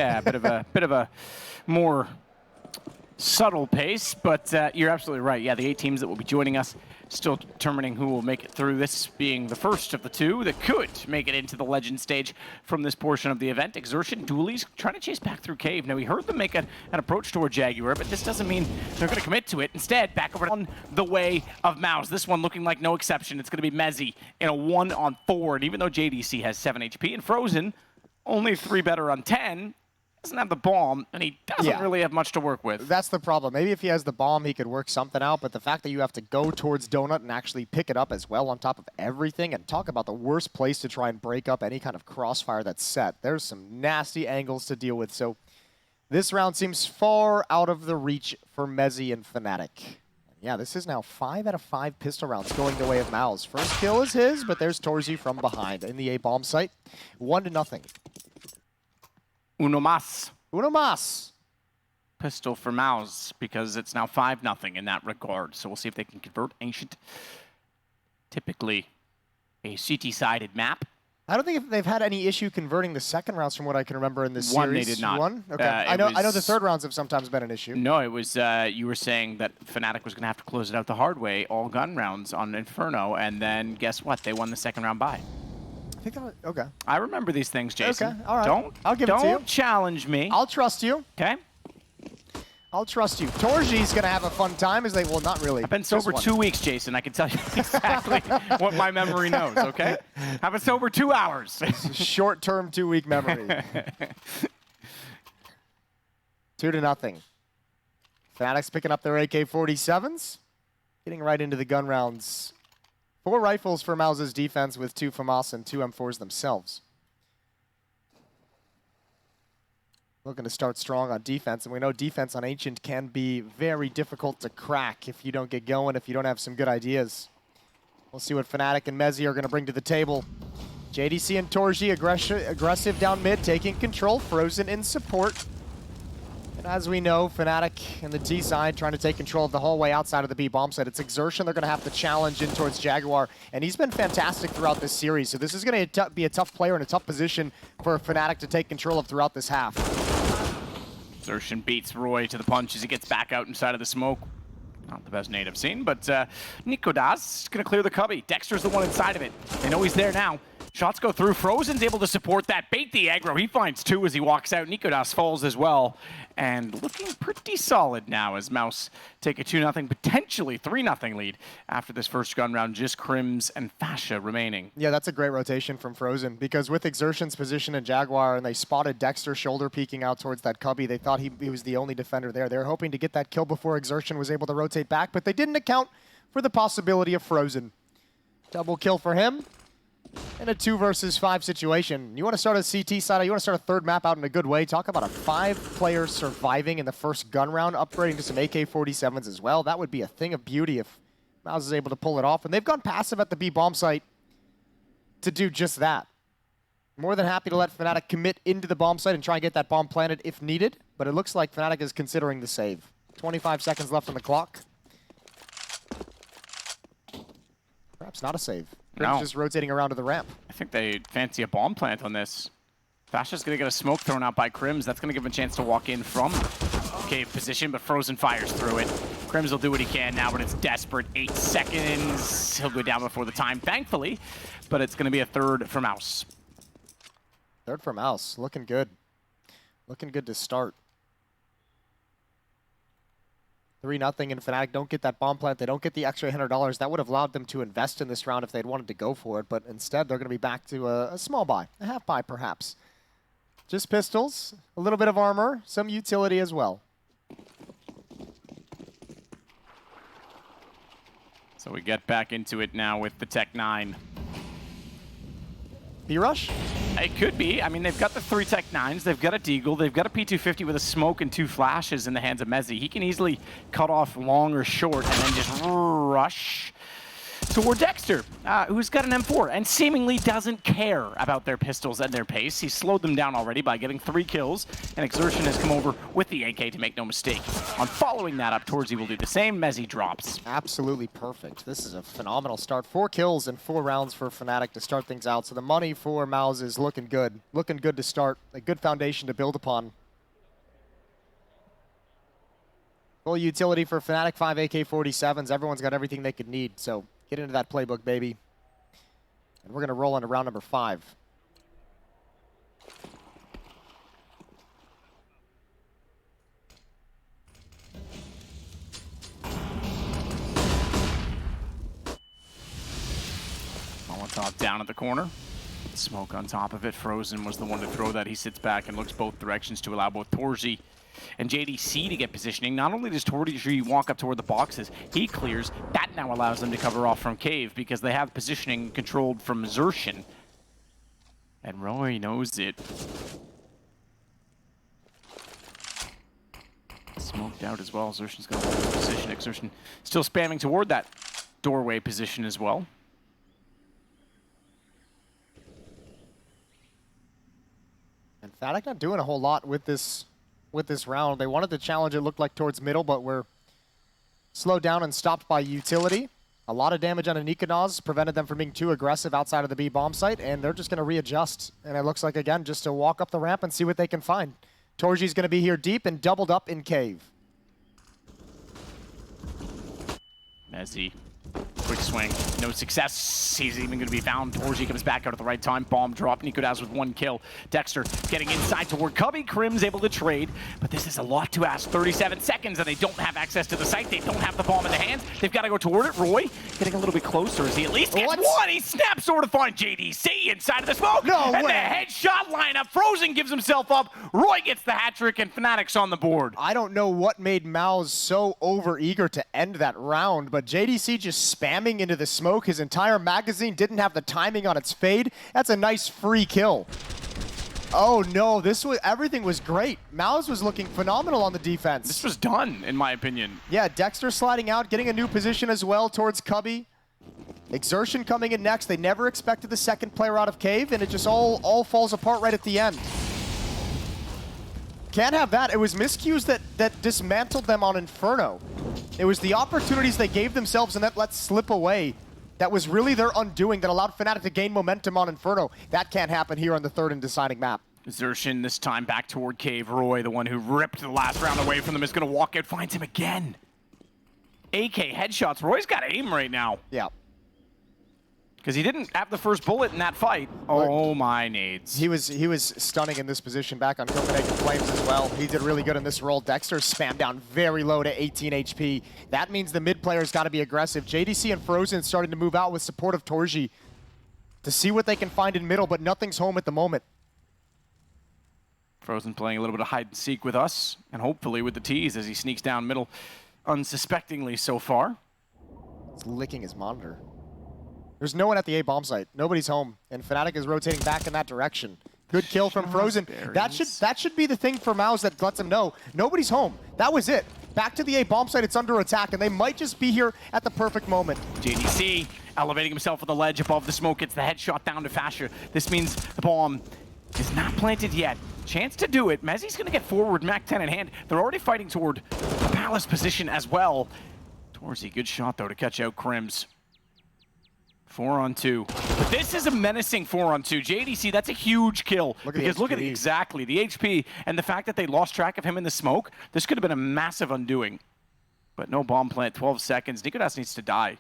Yeah, bit of a more subtle pace, but you're absolutely right. Yeah, the 8 teams that will be joining us, still determining who will make it through, this being the first of the 2 that could make it into the legend stage from this portion of the event. Exertion, Dualies trying to chase back through Cave. Now, we heard them make an approach toward Jaguar, but this doesn't mean they're going to commit to it. Instead, back over on the way of MOUZ. This one looking like no exception. It's going to be Mezzi in a 1-on-4, and even though JDC has 7 HP and Frozen only 3 better on 10, doesn't have the bomb, and he doesn't really have much to work with. That's the problem. Maybe if he has the bomb, he could work something out, but the fact that you have to go towards Donut and actually pick it up as well on top of everything, and talk about the worst place to try and break up any kind of crossfire that's set. There's some nasty angles to deal with, so this round seems far out of the reach for Mezzi and fnatic. Yeah, this is now 5 out of 5 pistol rounds going the way of MOUZ. First kill is his, but there's Torzi from behind in the A bomb site. 1-0. Uno mas. Uno mas. Pistol for MOUZ, because it's now 5-0 in that regard. So we'll see if they can convert Ancient. Typically a CT-sided map. I don't think if they've had any issue converting the second rounds from what I can remember in this series. One, they did not. One? Okay. I know the third rounds have sometimes been an issue. No, it was, you were saying that fnatic was going to have to close it out the hard way, all gun rounds on Inferno, and then guess what? They won the second round by. I think that was, okay. I remember these things, Jason. Okay, all right. I'll give it to you. Don't challenge me. I'll trust you. Okay. I'll trust you. Torji's going to have a fun time as they, well, not really. I've been sober 2 weeks, Jason. I can tell you exactly what my memory knows, okay? I've been sober 2 hours. Short-term 2-week memory. 2-0. fnatic's picking up their AK-47s, getting right into the gun rounds. 4 rifles for MOUZ's defense with 2 FAMAS and 2 M4s themselves. Looking to start strong on defense, and we know defense on Ancient can be very difficult to crack if you don't get going, if you don't have some good ideas. We'll see what fnatic and Mezzi are going to bring to the table. JDC and Torji aggressive down mid, taking control. Frozen in support. And as we know, fnatic and the T side trying to take control of the hallway outside of the B bomb site. It's Exertion they're going to have to challenge in towards Jaguar, and he's been fantastic throughout this series. So this is going to be a tough player in a tough position for fnatic to take control of throughout this half. Exertion beats Roy to the punch as he gets back out inside of the smoke. Not the best nade I've seen, but Nikodas is going to clear the cubby. Dexter's the one inside of it. They know he's there now. Shots go through. Frozen's able to support that. Bait the aggro. He finds 2 as he walks out. Nikodas falls as well. And looking pretty solid now as MOUZ take a 2-0, potentially 3-0 lead after this first gun round. Just Crims and Fascia remaining. Yeah, that's a great rotation from Frozen, because with Exertion's position in Jaguar and they spotted Dexter shoulder peeking out towards that cubby, they thought he was the only defender there. They were hoping to get that kill before Exertion was able to rotate back, but they didn't account for the possibility of Frozen. Double kill for him. In a 2 versus 5 situation. You want to start a CT side, you want to start a third map out in a good way. Talk about a 5-player surviving in the first gun round, upgrading to some AK-47s as well. That would be a thing of beauty if MOUZ is able to pull it off. And they've gone passive at the B bomb site to do just that. More than happy to let fnatic commit into the bomb site and try and get that bomb planted if needed. But it looks like fnatic is considering the save. 25 seconds left on the clock. Perhaps not a save. No. Just rotating around to the ramp. I think they fancy a bomb plant on this. Fascia's going to get a smoke thrown out by Crims. That's going to give him a chance to walk in from cave position, but Frozen fires through it. Crims will do what he can now, but it's desperate. 8 seconds. He'll go down before the time, thankfully, but it's going to be a third for MOUZ. Third for MOUZ. Looking good. Looking good to start. 3-0 and fnatic don't get that bomb plant. They don't get the extra $100. That would have allowed them to invest in this round if they'd wanted to go for it, but instead they're going to be back to a small buy, a half buy perhaps. Just pistols, a little bit of armor, some utility as well. So we get back into it now with the Tech 9. B-Rush? It could be. I mean, they've got the 3 Tech 9s, they've got a Deagle, they've got a P250 with a smoke and 2 flashes in the hands of Mezzi. He can easily cut off long or short and then just rush toward Dexter, who's got an M4 and seemingly doesn't care about their pistols and their pace. He's slowed them down already by getting 3 kills, and Exertion has come over with the AK to make no mistake. On following that up, Torzy will do the same. Mezzi drops. Absolutely perfect. This is a phenomenal start. 4 kills in 4 rounds for fnatic to start things out. So the money for MOUZ is looking good. Looking good to start. A good foundation to build upon. Full utility for fnatic, 5 AK-47s. Everyone's got everything they could need. So get into that playbook, baby. And we're going to roll into round number 5. Molotov down at the corner. Smoke on top of it. Frozen was the one to throw that. He sits back and looks both directions to allow both Torzy and JDC to get positioning. Not only does Torzy walk up toward the boxes, he clears. That now allows them to cover off from Cave because they have positioning controlled from Xertion. And Roy knows it. Smoked out as well. Xertion's got a position. Xertion still spamming toward that doorway position as well. And fnatic not doing a whole lot with this round. They wanted to challenge, it looked like, towards middle, but were slowed down and stopped by utility. A lot of damage on a Nikonaz prevented them from being too aggressive outside of the B bomb site, and they're just going to readjust. And it looks like, again, just to walk up the ramp and see what they can find. Torji's going to be here deep and doubled up in Cave. Mezzi, quick swing, no success. He's even going to be found. Torji comes back out at the right time. Bomb drop. Nikodaz with 1 kill. Dexter getting inside toward Cubby. Crim's able to trade, but this is a lot to ask. 37 seconds, and they don't have access to the site. They don't have the bomb in the hands. They've got to go toward it. Roy getting a little bit closer as he at least gets one. He snaps over to find JDC inside of the smoke. No and way. The headshot lineup. Frozen gives himself up. Roy gets the hat trick, and Fnatic's on the board. I don't know what made MOUZ so over-eager to end that round, but JDC just spamming into the smoke. His entire magazine didn't have the timing on its fade. That's a nice free kill. Oh no, everything was great. MOUZ was looking phenomenal on the defense. This was done, in my opinion. Yeah, Dexter sliding out, getting a new position as well towards Cubby. Exertion coming in next. They never expected the second player out of Cave, and it just all falls apart right at the end. Can't have that. It was miscues that dismantled them on Inferno. It was the opportunities they gave themselves and that let slip away. That was really their undoing that allowed Fnatic to gain momentum on Inferno. That can't happen here on the third and deciding map. Xertion this time back toward Cave. Roy, the one who ripped the last round away from them, is going to walk out, finds him again. AK headshots. Roy's got aim right now. Yeah. Because he didn't have the first bullet in that fight. Oh my nades. He was stunning in this position back on Copenhagen Flames as well. He did really good in this role. Dexter spammed down very low to 18 HP. That means the mid player's got to be aggressive. JDC and Frozen starting to move out with support of Torji to see what they can find in middle, but nothing's home at the moment. Frozen playing a little bit of hide and seek with us, and hopefully with the tease as he sneaks down middle unsuspectingly so far. He's licking his monitor. There's no one at the A bomb site. Nobody's home, and Fnatic is rotating back in that direction. Good kill from Frozen. That should be the thing for MOUZ that lets them know nobody's home. That was it. Back to the A bomb site. It's under attack, and they might just be here at the perfect moment. JDC elevating himself on the ledge above the smoke, gets the headshot down to Fasher. This means the bomb is not planted yet. Chance to do it. Mezzi's going to get forward, Mac 10 in hand. They're already fighting toward the Palace position as well. Torzy, good shot though to catch out Crims. 4-on-2. But this is a menacing 4-on-2. JDC, that's a huge kill. Look at exactly the HP and the fact that they lost track of him in the smoke. This could have been a massive undoing. But no bomb plant, 12 seconds. Nikodaz needs to die.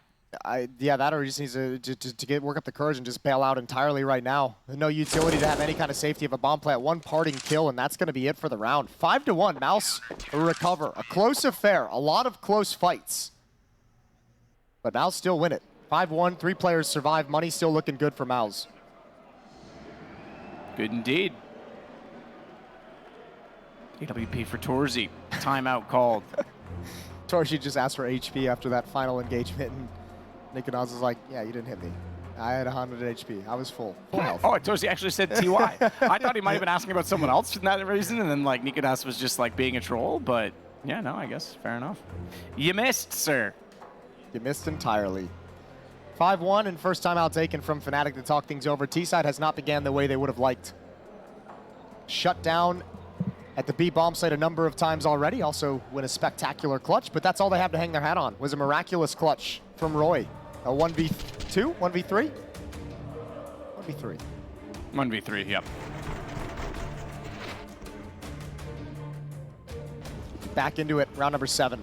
Yeah, that or he just needs to work up the courage and just bail out entirely right now. No utility to have any kind of safety of a bomb plant. One parting kill, and that's going to be it for the round. 5-1, MOUZ recover. A close affair, a lot of close fights. But MOUZ still win it. 5-1, 3 players survive. Money still looking good for MOUZ. Good indeed. AWP for Torzy. Timeout called. Torzy just asked for HP after that final engagement, and Nikonaz was like, yeah, you didn't hit me. I had 100 HP. I was full health. Oh, Torzy actually said TY. I thought he might have been asking about someone else for that reason, and then like Nikonaz was just like being a troll, but yeah, no, I guess, fair enough. You missed, sir. You missed entirely. 5-1 and first timeout taken from Fnatic to talk things over. T-side has not began the way they would have liked. Shut down at the B bomb site a number of times already. Also win a spectacular clutch, but that's all they have to hang their hat on. Was a miraculous clutch from Roy. A 1v2, 1v3? 1v3. 1v3, yep. Back into it, round number 7.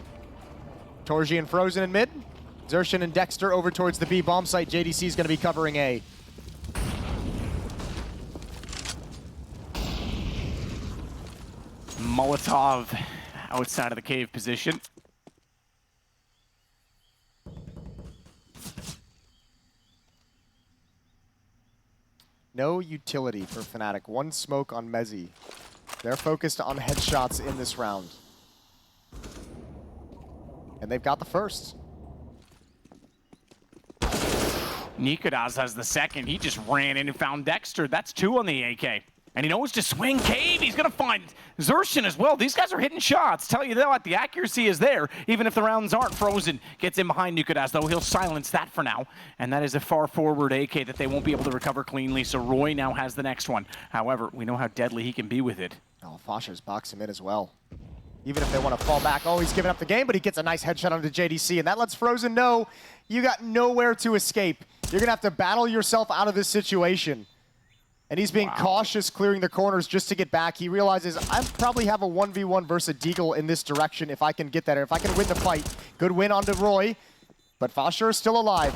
torge and Frozen in mid. Xerxin and Dexter over towards the B bomb site. JDC is going to be covering A. Molotov outside of the cave position. No utility for Fnatic. One smoke on Mezzi. They're focused on headshots in this round. And they've got the first. Nikodas has the second. He just ran in and found Dexter. That's 2 on the AK. And he knows to swing cave. He's going to find Xerxin as well. These guys are hitting shots. Tell you what, the accuracy is there, even if the rounds aren't. Frozen gets in behind Nikodas, though. He'll silence that for now. And that is a far forward AK that they won't be able to recover cleanly. So Roy now has the next one. However, we know how deadly he can be with it. Oh, Fosher's box him in as well. Even if they want to fall back. Oh, he's giving up the game, but he gets a nice headshot onto JDC. And that lets Frozen know you got nowhere to escape. You're going to have to battle yourself out of this situation. And he's being cautious, clearing the corners just to get back. He realizes, I probably have a 1v1 versus a Deagle in this direction if I can get that. If I can win the fight. Good win onto Roy, but Fosher is still alive.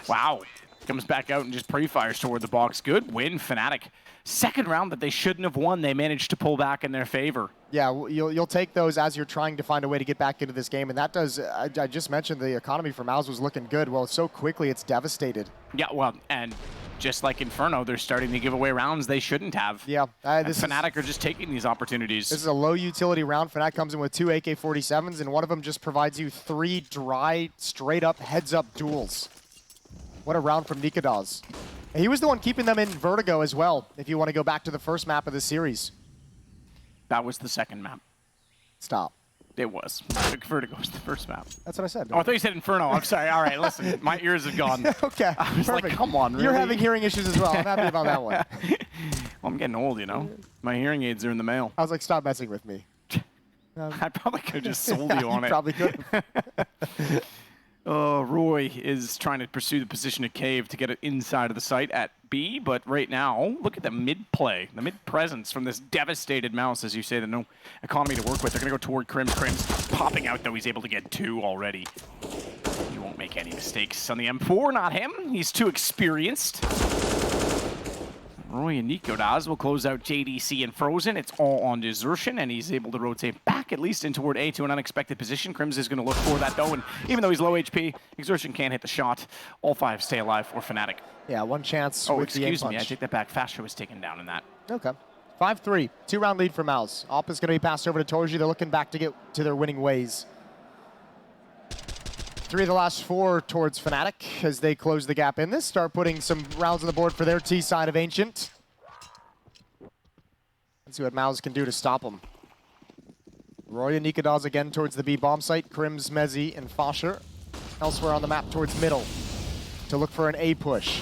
Wow. Comes back out and just pre-fires toward the box. Good win, Fnatic. Second round that they shouldn't have won, they managed to pull back in their favor. Yeah, you'll take those as you're trying to find a way to get back into this game. And that does, I just mentioned the economy for MOUZ was looking good. Well, so quickly it's devastated. Yeah, well, and just like Inferno, they're starting to give away rounds they shouldn't have. Yeah. Fnatic are just taking these opportunities. This is a low utility round. Fnatic comes in with 2 AK-47s, and one of them just provides you 3 dry, straight up, heads up duels. What a round from Nikodas. And he was the one keeping them in Vertigo as well, if you want to go back to the first map of the series. That was the second map. Stop. It was. Vertigo was the first map. That's what I said. Oh, I thought you said Inferno. I'm sorry. All right, listen. My ears have gone. Okay, I was perfect. like, come on, really? You're having hearing issues as well. I'm happy about that one. Well, I'm getting old, you know. My hearing aids are in the mail. I was like, stop messing with me. I probably could have just sold you on it. Probably could. Roy is trying to pursue the position of Cave to get it inside of the site at B, but right now, look at the mid-play, the mid-presence from this devastated MOUZ, as you say, the no economy to work with. They're going to go toward Crims. Crims popping out, though. He's able to get 2 already. He won't make any mistakes on the M4, not him. He's too experienced. Roy and Nikodas will close out JDC and Frozen. It's all on Xerxin, and he's able to rotate back at least in toward A to an unexpected position. Crims is going to look for that, though, and even though he's low HP, Xerxin can't hit the shot. All 5 stay alive for Fnatic. Yeah, one chance Oh, with the excuse me, punch. I take that back. Fasher was taken down in that. Okay. 5-3, 2-round lead for MOUZ. Op is going to be passed over to torge. They're looking back to get to their winning ways. 3 of the last 4 towards Fnatic as they close the gap in this. Start putting some rounds on the board for their T side of Ancient. Let's see what MOUZ can do to stop them. Roy and Nikodas again towards the B bomb site. Crims, Mezzi, and Fosher elsewhere on the map towards middle to look for an A push.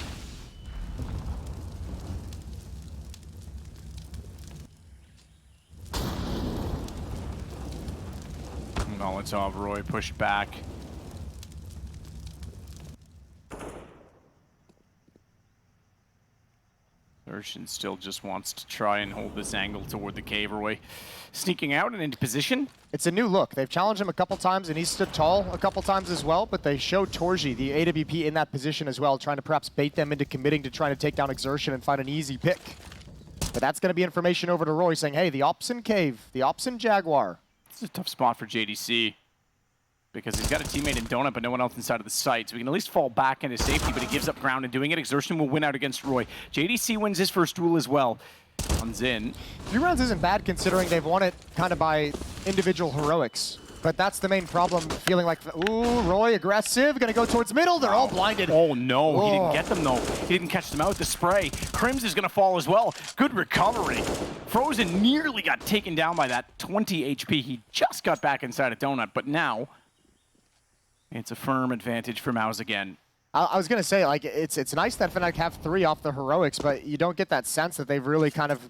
Molotov, Roy pushed back. Xerxin still just wants to try and hold this angle toward the cave. Roy sneaking out and into position. It's a new look. They've challenged him a couple times, and he stood tall a couple times as well, but they show torge, the AWP, in that position as well, trying to perhaps bait them into committing to trying to take down Xerxin and find an easy pick. But that's going to be information over to Roy saying, hey, the Ops in Cave, the Ops in Jaguar. This is a tough spot for JDC because he's got a teammate in Donut, but no one else inside of the site. So he can at least fall back into safety, but he gives up ground in doing it. Xerxin will win out against Roy. JDC wins his first duel as well. Comes in. 3 rounds isn't bad considering they've won it kind of by individual heroics. But that's the main problem, feeling like, ooh, Roy aggressive, gonna go towards middle, they're all blinded. Oh no, he didn't get them though. He didn't catch them out with the spray. Crims is gonna fall as well. Good recovery. Frozen nearly got taken down by that 20 HP. He just got back inside a Donut, but now it's a firm advantage for MOUZ again. I was gonna say, like, it's nice that Fnatic have 3 off the heroics, but you don't get that sense that they've really kind of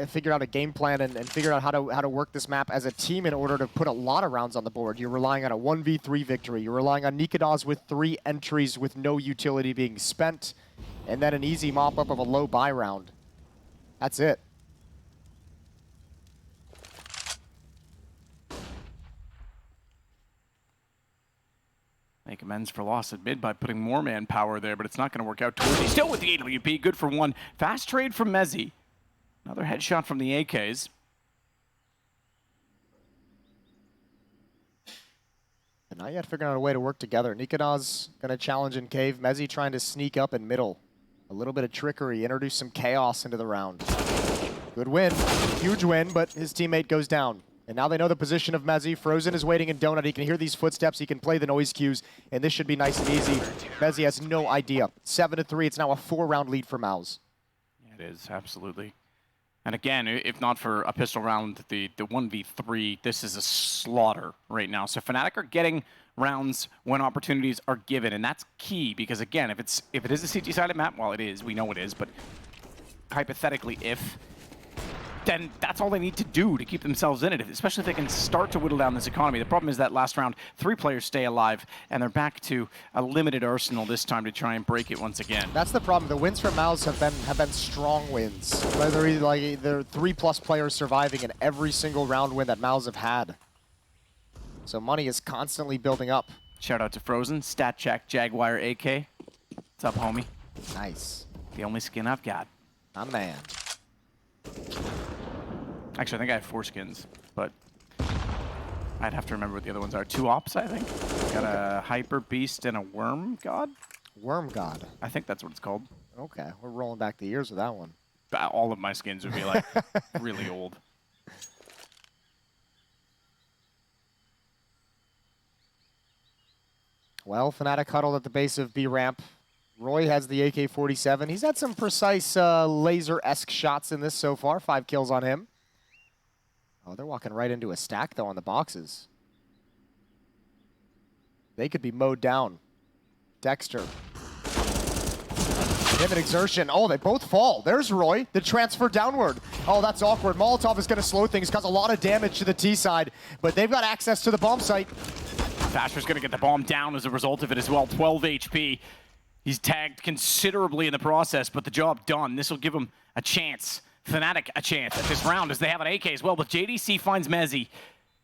figured out a game plan and figured out how to work this map as a team in order to put a lot of rounds on the board. You're relying on a 1v3 victory. You're relying on Nikados with 3 entries with no utility being spent, and then an easy mop-up of a low buy round. That's it. Make amends for loss at mid by putting more manpower there, but it's not going to work out. Torzi still with the AWP, good for 1. Fast trade from MeiBR. Another headshot from the AKs. And not yet figuring out a way to work together. Nikados gonna challenge in cave. MeiBR trying to sneak up in middle. A little bit of trickery, introduce some chaos into the round. Good win, huge win, but his teammate goes down. And now they know the position of MeiBR. Frozen is waiting in Donut. He can hear these footsteps. He can play the noise cues, and this should be nice and easy. MeiBR has no idea. 7-3. It's now a 4-round lead for MOUZ. Yeah, it is, absolutely. And again, if not for a pistol round, the 1v3, this is a slaughter right now. So Fnatic are getting rounds when opportunities are given, and that's key because again, if it is a CT-sided map, well, it is. We know it is, but hypothetically, then that's all they need to do to keep themselves in it, especially if they can start to whittle down this economy. The problem is that last round, 3 players stay alive, and they're back to a limited arsenal this time to try and break it once again. That's the problem. The wins from MOUZ have been strong wins. They're either like they're 3+ players surviving in every single round win that MOUZ have had. So money is constantly building up. Shout out to Frozen, Stat Check, Jaguar AK. What's up, homie? Nice. The only skin I've got. My man. Actually, I think I have 4 skins, but I'd have to remember what the other ones are. 2 ops, I think. Got a Hyper Beast and a Worm God. Worm God. I think that's what it's called. Okay, we're rolling back the years with that one. All of my skins would be like really old. Well, Fnatic huddled at the base of B ramp. Roy has the AK-47. He's had some precise laser-esque shots in this so far. 5 kills on him. Oh, they're walking right into a stack, though, on the boxes. They could be mowed down. Dexter. Him and Exertion. Oh, they both fall. There's Roy, the transfer downward. Oh, that's awkward. Molotov is going to slow things, cause a lot of damage to the T side, but they've got access to the bomb site. Fasher's going to get the bomb down as a result of it as well. 12 HP. He's tagged considerably in the process, but the job done. This will give him a chance. Fnatic a chance at this round as they have an AK as well, but JDC finds MeiBR.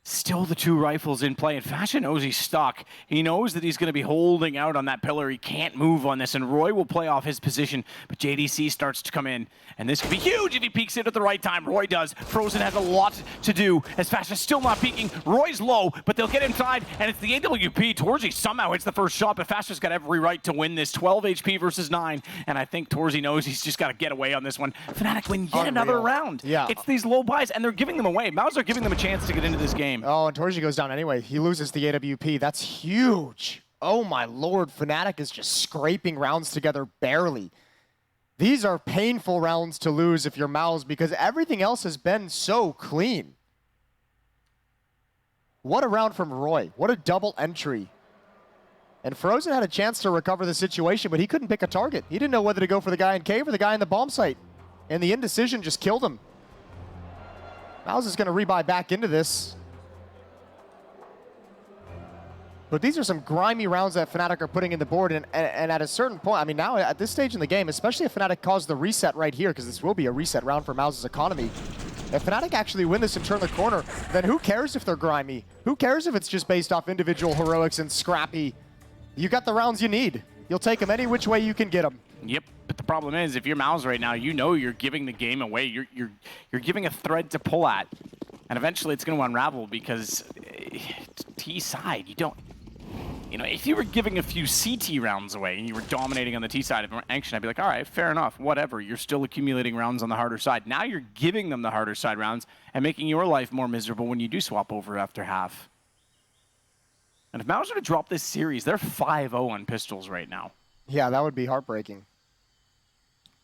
Still the 2 rifles in play, and Fashion knows he's stuck. He knows that he's going to be holding out on that pillar. He can't move on this, and Roy will play off his position, but JDC starts to come in, and this could be huge if he peeks in at the right time. Roy does. Frozen has a lot to do, as Fashion's still not peeking. Roy's low, but they'll get inside, and it's the AWP. Torzi somehow hits the first shot, but Fashion's got every right to win this. 12 HP versus 9, and I think Torzi knows he's just got to get away on this one. Fnatic win yet another round. Yeah. It's these low buys, and they're giving them away. MOUZ are giving them a chance to get into this game. Oh, and Torji goes down anyway. He loses the AWP. That's huge. Oh my lord, Fnatic is just scraping rounds together barely. These are painful rounds to lose if you're MOUZ because everything else has been so clean. What a round from Roy. What a double entry. And Frozen had a chance to recover the situation, but he couldn't pick a target. He didn't know whether to go for the guy in cave or the guy in the bomb site. And the indecision just killed him. MOUZ is going to rebuy back into this. But these are some grimy rounds that Fnatic are putting in the board, and at a certain point, I mean, now at this stage in the game, especially if Fnatic caused the reset right here, because this will be a reset round for MOUZ's economy, if Fnatic actually win this and turn the corner, then who cares if they're grimy? Who cares if it's just based off individual heroics and scrappy? You got the rounds you need. You'll take them any which way you can get them. Yep, but the problem is, if you're MOUZ right now, you know you're giving the game away. You're giving a thread to pull at, and eventually it's going to unravel because T side, you don't. You know, if you were giving a few CT rounds away and you were dominating on the T side of ENCE, I'd be like, all right, fair enough, whatever. You're still accumulating rounds on the harder side. Now you're giving them the harder side rounds and making your life more miserable when you do swap over after half. And if MOUZ were to drop this series, they're 5-0 on pistols right now. Yeah, that would be heartbreaking.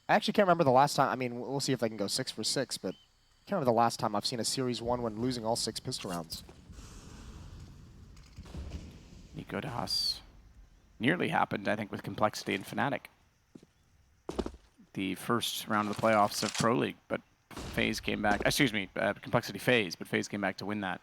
I actually can't remember the last time. I mean, we'll see if they can go 6 for 6, but I can't remember the last time I've seen a series won when losing all 6 pistol rounds. Nico Das. nearly happened, I think, with Complexity and Fnatic. The first round of the playoffs of Pro League, but Faze came back. Excuse me, Complexity Faze, but Faze came back to win that.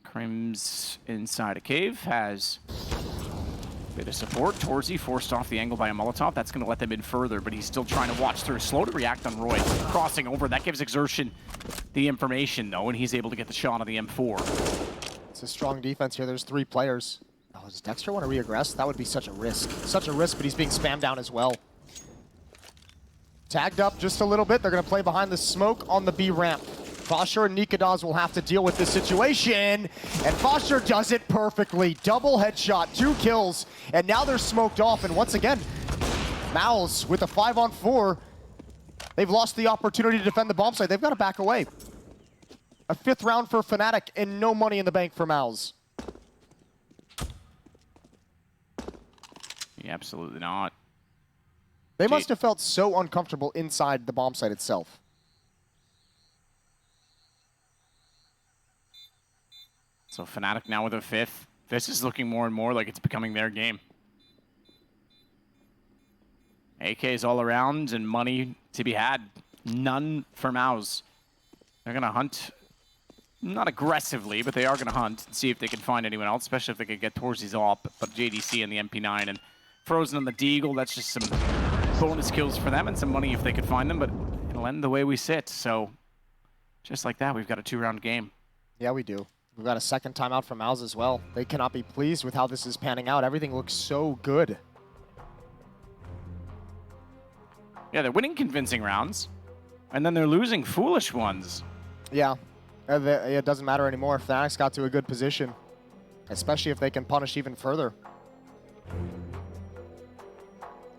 Crims inside a cave has a bit of support. Torzi forced off the angle by a Molotov. That's going to let them in further, but he's still trying to watch through. Slow to react on Roy. Crossing over. That gives Exertion the information, though, and he's able to get the shot on the M4. It's a strong defense here. There's 3 players. Oh, does Dexter want to re-aggress? That would be such a risk. Such a risk, but he's being spammed down as well. Tagged up just a little bit. They're going to play behind the smoke on the B ramp. Foster and Nikadas will have to deal with this situation, and Foster does it perfectly. Double headshot, 2 kills, and now they're smoked off, and once again, MOUZ with a 5-on-4. They've lost the opportunity to defend the bomb site. They've got to back away. A 5th round for Fnatic, and no money in the bank for MOUZ. Yeah, absolutely not. They must have felt so uncomfortable inside the bomb site itself. So Fnatic now with a 5th. This is looking more and more like it's becoming their game. AKs all around and money to be had. None for MOUZ. They're going to hunt, not aggressively, but they are going to hunt and see if they can find anyone else, especially if they could get Torzi's op, but JDC and the MP9 and Frozen on the Deagle. That's just some bonus kills for them and some money if they could find them, but it'll end the way we sit. So just like that, we've got a 2-round game. Yeah, we do. We've got a 2nd timeout from MOUZ as well. They cannot be pleased with how this is panning out. Everything looks so good. Yeah, they're winning convincing rounds, and then they're losing foolish ones. Yeah, it doesn't matter anymore. Fnatic's got to a good position, especially if they can punish even further.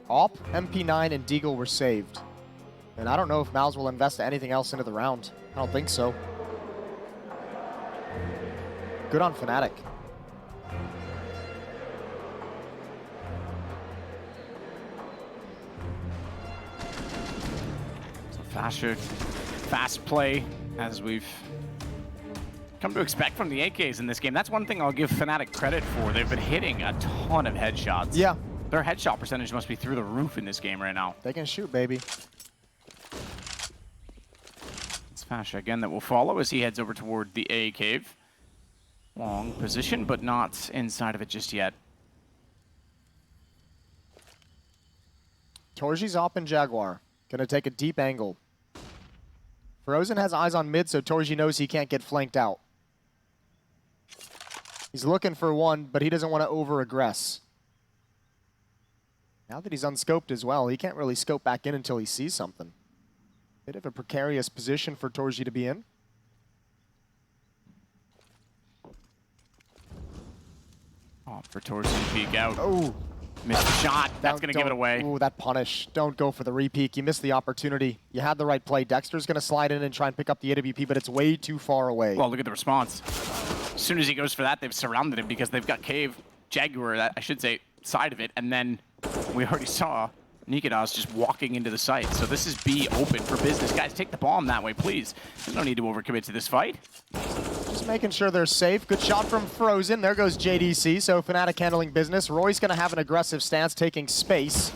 Op, MP9, and Deagle were saved. And I don't know if MOUZ will invest anything else into the round. I don't think so. Good on Fnatic. So fast play, as we've come to expect from the AKs in this game. That's one thing I'll give Fnatic credit for. They've been hitting a ton of headshots. Yeah. Their headshot percentage must be through the roof in this game right now. They can shoot, baby. It's Fasha again that will follow as he heads over toward the A cave. Long position, but not inside of it just yet. Torji's op and Jaguar. Gonna take a deep angle. Frozen has eyes on mid, so Torji knows he can't get flanked out. He's looking for one, but he doesn't want to over-aggress. Now that he's unscoped as well, he can't really scope back in until he sees something. Bit of a precarious position for Torji to be in. Oh, for Torzi to peek out. Oh, missed the shot. That's going to give it away. Ooh, that punish. Don't go for the re-peek. You missed the opportunity. You had the right play. Dexter's going to slide in and try and pick up the AWP, but it's way too far away. Well, look at the response. As soon as he goes for that, they've surrounded him because they've got Cave, Jaguar, that I should say, side of it, and then we already saw Nikadas just walking into the site. So this is B open for business. Guys, take the bomb that way, please. There's no need to overcommit to this fight. Just making sure they're safe. Good shot from Frozen. There goes JDC. So Fnatic handling business. Roy's going to have an aggressive stance, taking space.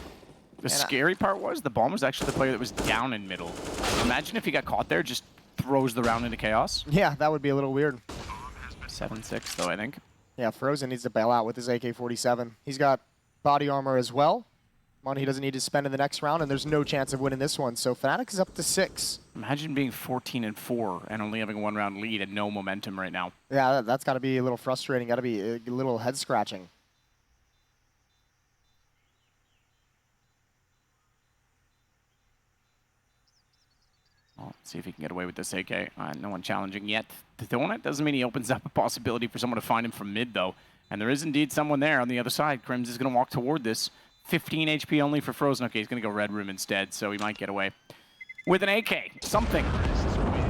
The scary part was the bomb was actually the player that was down in middle. Imagine if he got caught there, just throws the round into chaos. Yeah, that would be a little weird. 7-6 though, I think. Yeah, Frozen needs to bail out with his AK-47. He's got body armor as well. Money he doesn't need to spend in the next round, and there's no chance of winning this one. So Fnatic is up to 6. Imagine being 14-4 and only having a 1-round lead and no momentum right now. Yeah, that's got to be a little frustrating. Got to be a little head-scratching. Well, let's see if he can get away with this AK. No one challenging yet. To throw it doesn't mean he opens up a possibility for someone to find him from mid, though. And there is indeed someone there on the other side. Crims is going to walk toward this. 15 HP only for Frozen. Okay, he's going to go Red Room instead, so he might get away with an AK. Something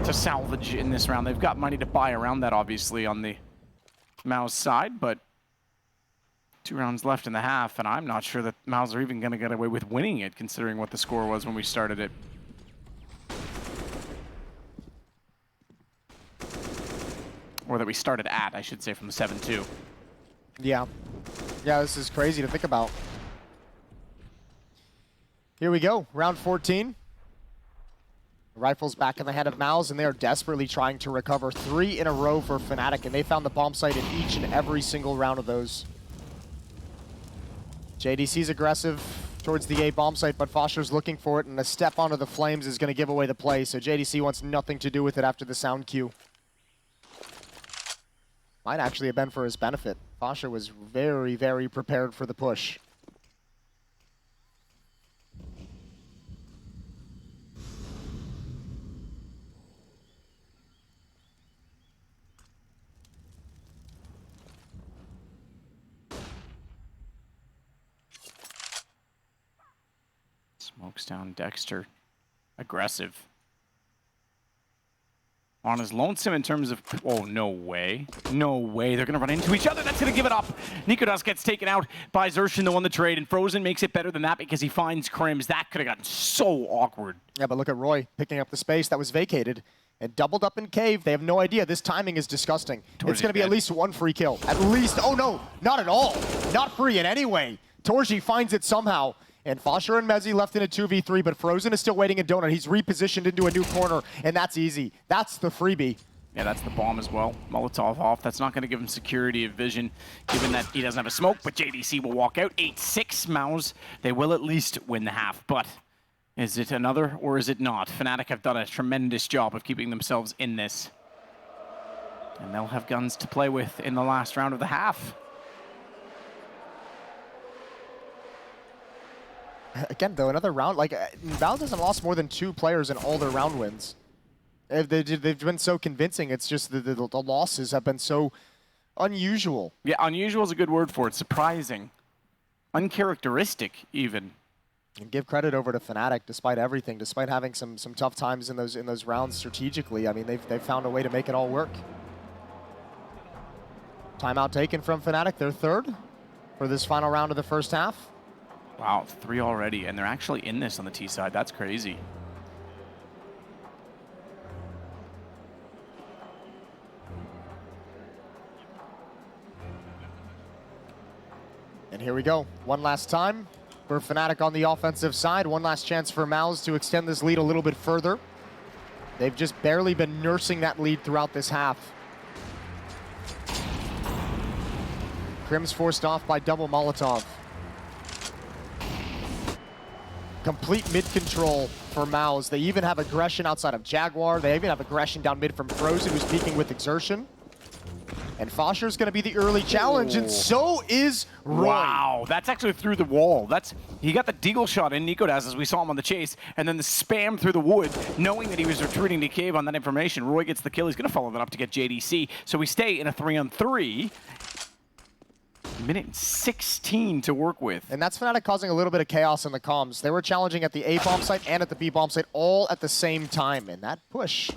to salvage in this round. They've got money to buy around that, obviously, on the MOUZ side, but 2 rounds left in the half, and I'm not sure that MOUZ are even going to get away with winning it, considering what the score was when we started it. Or that we started at, I should say, from the 7-2. Yeah. Yeah, this is crazy to think about. Here we go, round 14. Rifles back in the head of MOUZ, and they are desperately trying to recover 3 in a row for fnatic, and they found the bomb site in each and every single round of those. JDC's aggressive towards the A bomb site, but Foster's looking for it, and a step onto the flames is going to give away the play, so JDC wants nothing to do with it after the sound cue. Might actually have been for his benefit. Foster was very, very prepared for the push. Smokes down Dexter. Aggressive. On his lonesome in terms of... Oh, no way. No way. They're going to run into each other. That's going to give it up. Nikodas gets taken out by Xerxen, the one the trade, and Frozen makes it better than that because he finds Crims. That could have gotten so awkward. Yeah, but look at Roy picking up the space that was vacated and doubled up in cave. They have no idea. This timing is disgusting. It's going to be at least 1 free kill. At least. Oh, no. Not at all. Not free in any way. Torji finds it somehow. And Foster and Mezzi left in a 2v3, but Frozen is still waiting in Donut. He's repositioned into a new corner, and that's easy. That's the freebie. Yeah, that's the bomb as well. Molotov off. That's not going to give him security of vision, given that he doesn't have a smoke, but JDC will walk out. 8-6 MOUZ. They will at least win the half, but is it another or is it not? fnatic have done a tremendous job of keeping themselves in this. And they'll have guns to play with in the last round of the half. Again, though, another round, like, MOUZ hasn't lost more than 2 players in all their round wins. They've been so convincing. It's just the losses have been so unusual. Yeah, unusual is a good word for it. Surprising. Uncharacteristic, even. And give credit over to fnatic, despite everything, despite having some tough times in those rounds strategically. I mean, they've found a way to make it all work. Timeout taken from fnatic, their 3rd for this final round of the first half. Wow, 3 already, and they're actually in this on the T side. That's crazy. And here we go. One last time for fnatic on the offensive side. One last chance for MOUZ to extend this lead a little bit further. They've just barely been nursing that lead throughout this half. Crims forced off by double Molotov. Complete mid control for MOUZ. They even have aggression outside of Jaguar. They even have aggression down mid from Frozen, who's peeking with Exertion. And Foster's going to be the early challenge, and so is Roy. Wow, that's actually through the wall. He got the deagle shot in Nikodas as we saw him on the chase, and then the spam through the wood, knowing that he was retreating to cave on that information. Roy gets the kill. He's going to follow that up to get JDC. So we stay in a 3-on-3. Minute and 16 to work with. And that's fnatic causing a little bit of chaos in the comms. They were challenging at the A bomb site and at the B bomb site all at the same time. And that push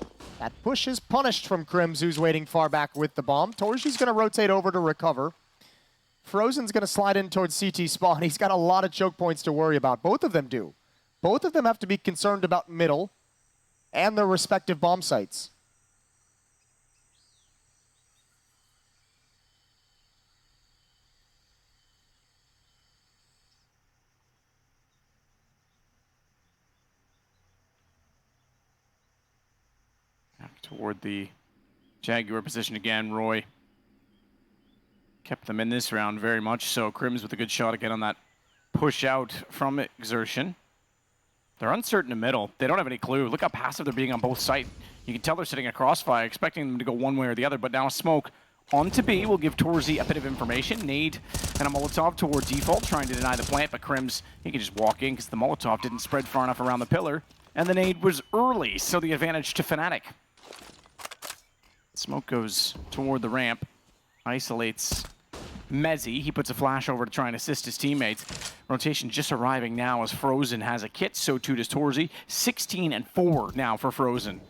is punished from Crims, who's waiting far back with the bomb. Torji's going to rotate over to recover. Frozen's going to slide in towards CT spawn. He's got a lot of choke points to worry about. Both of them do. Both of them have to be concerned about middle and their respective bomb sites. Toward the Jaguar position again. Roy kept them in this round very much so. Crims with a good shot again on that push out from Exertion. They're uncertain in the middle. They don't have any clue. Look how passive they're being on both sides. You can tell they're sitting at crossfire, expecting them to go one way or the other, but now a smoke onto B will give Torzi a bit of information. Nade and a Molotov toward default, trying to deny the plant, but Crims, he can just walk in because the Molotov didn't spread far enough around the pillar, and the nade was early, so the advantage to fnatic. Smoke goes toward the ramp, isolates Mezzi. He puts a flash over to try and assist his teammates. Rotation just arriving now as Frozen has a kit, so too does Torzi. 16-4 now for Frozen.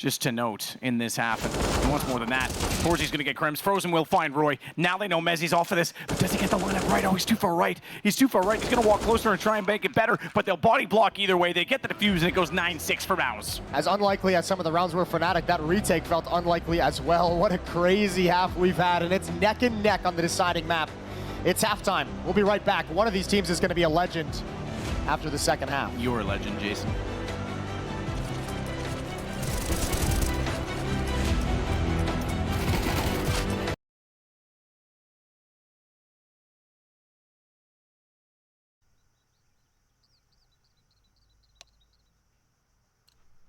just to note in this half. And once more than that, forze's going to get Crims. Frozen will find Roy. Now they know Mezzi's off of this, but does he get the lineup right? Oh, he's too far right. He's too far right. He's going to walk closer and try and make it better, but they'll body block either way. They get the defuse, and it goes 9-6 for MOUZ. As unlikely as some of the rounds were Fnatic, that retake felt unlikely as well. What a crazy half we've had, and it's neck and neck on the deciding map. It's halftime. We'll be right back. One of these teams is going to be a legend after the second half. You're a legend, Jason.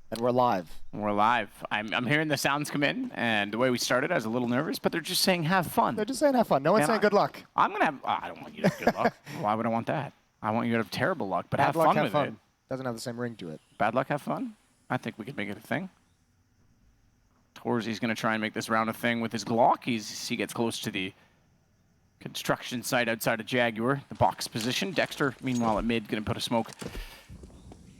And we're live. We're live. I'm hearing the sounds come in, and the way we started, I was a little nervous, but they're just saying have fun. They're just saying have fun. No one's saying good luck. I'm going to have... I don't want you to have good luck. Why would I want that? I want you to have terrible luck, but Bad have luck, fun have with fun. it. Doesn't have the same ring to it. Bad luck, have fun? I think we could make it a thing. Torzy's going to try and make this round a thing with his Glock. He gets close to the construction site outside of Jaguar, the box position. Dexter, meanwhile, at mid, going to put a smoke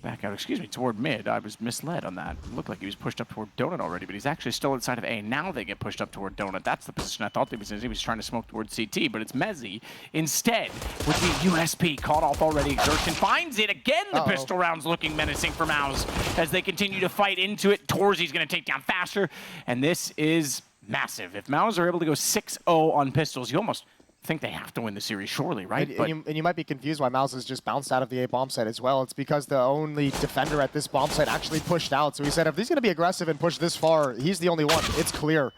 back out, toward mid. I was misled on that. It looked like he was pushed up toward Donut already, but he's actually still outside of A. Now they get pushed up toward Donut. That's the position I thought they was in. He was trying to smoke toward CT, but it's Mezzi instead with the USP caught off already. Exertion finds it again. The pistol round's looking menacing for MOUZ as they continue to fight into it. Torzy's going to take down faster, and this is massive. If MOUZ are able to go 6-0 on pistols, you almost think they have to win the series, surely, right? And you might be confused why MOUZ has just bounced out of the A bomb site as well. It's because the only defender at this bomb site actually pushed out. So he said if he's going to be aggressive and push this far, he's the only one. It's clear.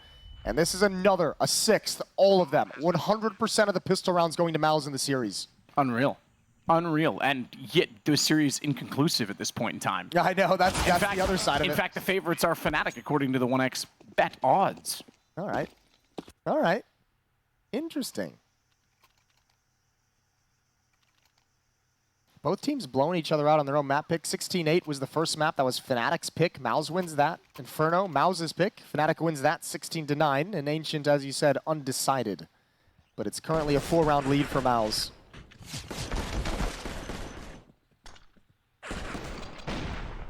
And this is a sixth, all of them. 100% of the pistol rounds going to MOUZ in the series. Unreal. Unreal, and yet the series inconclusive at this point in time. Yeah, I know, that's the other side of it. In fact, the favorites are Fnatic according to the 1x bet odds. All right. All right. Interesting. Both teams blowing each other out on their own map pick. 16-8 was the first map. That was Fnatic's pick. MOUZ wins that. Inferno, MOUZ's pick. Fnatic wins that 16-9. And Ancient, as you said, undecided. But it's currently a 4-round lead for MOUZ.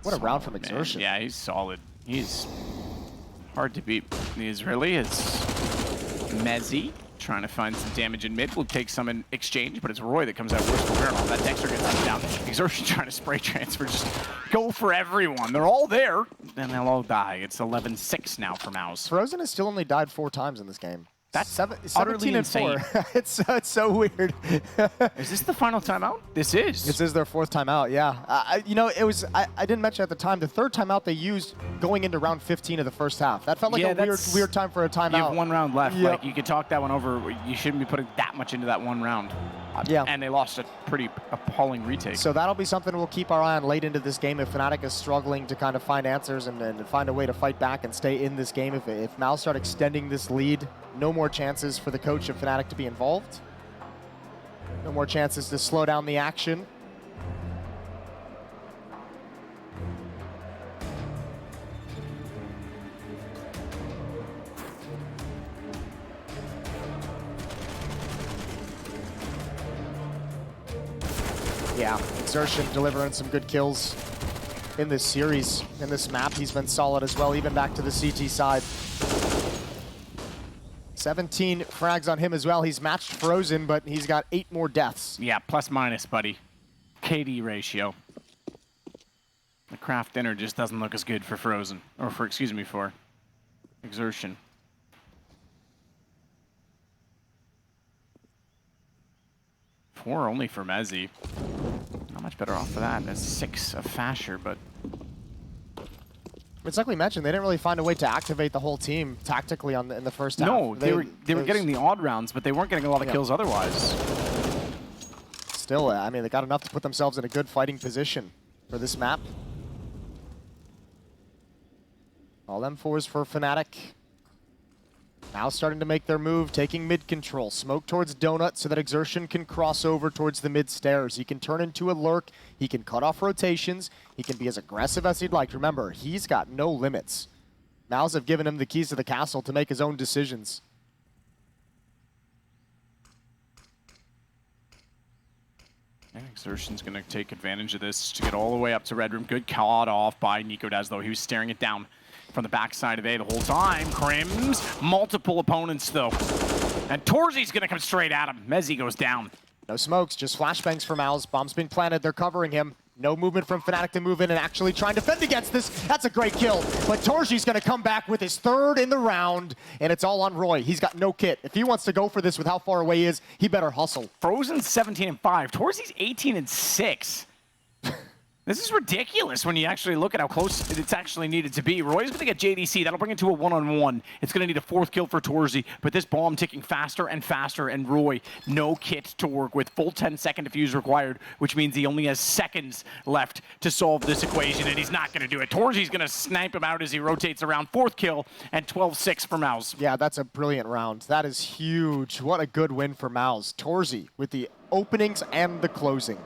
What a round from Exertion. Man. Yeah, he's solid. He's hard to beat. The Israeli is Mezzi. Trying to find some damage in mid. We'll take some in exchange, but it's Roy that comes out worse for wear and all that. Dexter gets knocked down. Exertion trying to spray transfer. Just go for everyone. They're all there, and they'll all die. It's 11-6 now for MOUZ. Frozen has still only died 4 times in this game. That's 17 and 4. insane. It's so weird. Is this the final timeout? This is. This is their 4th timeout, yeah. You know, it was, I didn't mention at the time, the 3rd timeout they used going into round 15 of the first half. That felt like a weird time for a timeout. You have 1 round left. Yep. Like, you could talk that one over. You shouldn't be putting that much into that 1 round. Yeah. And they lost a pretty appalling retake. So that'll be something we'll keep our eye on late into this game if Fnatic is struggling to kind of find answers and find a way to fight back and stay in this game. If MOUZ start extending this lead, no more chances for the coach of Fnatic to be involved. No more chances to slow down the action. Yeah, Exertion delivering some good kills in this series, in this map. He's been solid as well, even back to the CT side. 17 frags on him as well. He's matched Frozen, but he's got 8 more deaths. Yeah, plus minus, buddy. KD ratio. The craft dinner just doesn't look as good for Frozen, or for Exertion. Four only for Mezzi. Not much better off for that. There's 6 of Fasher, but it's like we mentioned, they didn't really find a way to activate the whole team tactically in the first half. No, they were getting the odd rounds, but they weren't getting a lot of kills otherwise. Still, I mean, they got enough to put themselves in a good fighting position for this map. All M4s for Fnatic. Now starting to make their move, taking mid control. Smoke towards Donut so that Exertion can cross over towards the mid stairs. He can turn into a lurk. He can cut off rotations. He can be as aggressive as he'd like. Remember, he's got no limits. MOUZ have given him the keys to the castle to make his own decisions. And Exertion's going to take advantage of this to get all the way up to Red Room. Good caught off by Nicodaz, though. He was staring it down from the backside of A the whole time. Crims, multiple opponents, though. And Torzi's going to come straight at him. Mezzi goes down. No smokes, just flashbangs for MOUZ. Bomb's been planted, they're covering him. No movement from fnatic to move in and actually try and defend against this. That's a great kill. But Torzi's going to come back with his third in the round, and it's all on Roy. He's got no kit. If he wants to go for this with how far away he is, he better hustle. Frozen's 17-5. Torzi's 18-6. This is ridiculous when you actually look at how close it's actually needed to be. Roy's going to get JDC. That'll bring it to a one-on-one. It's going to need a fourth kill for Torzi, but this bomb ticking faster and faster, and Roy, no kit to work with. Full 10-second defuse required, which means he only has seconds left to solve this equation, and he's not going to do it. Torzi's going to snipe him out as he rotates around. Fourth kill, and 12-6 for MOUZ. Yeah, that's a brilliant round. That is huge. What a good win for MOUZ. Torzi with the openings and the closing.